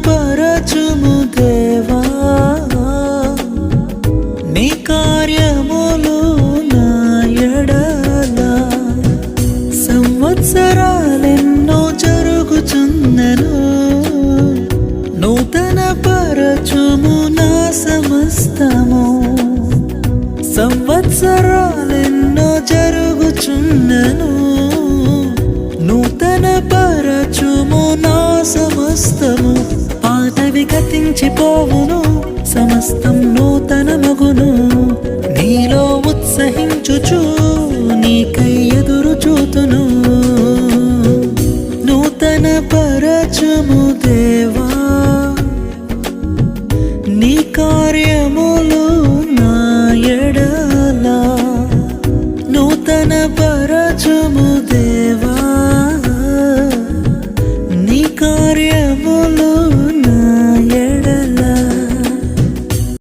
పరచుము దేవా నీ కార్యములు నా ఎడల సంవత్సరాలెన్నో జరుగుచున్నను నూతన పరచుము నా సమస్తము సంవత్సరాలెన్నో జరుగుచున్నను నూతన పరచుము నా సమస్తము పాతవి గతించిపోవును సమస్తం నూతనమగును నీలో ఉత్సహించుచు నీకై ఎదురు చూతును నూతన పరచుము దేవా నీ కార్యములు నా ఎడల నూతన పరచుము దేవా నీ కార్యములు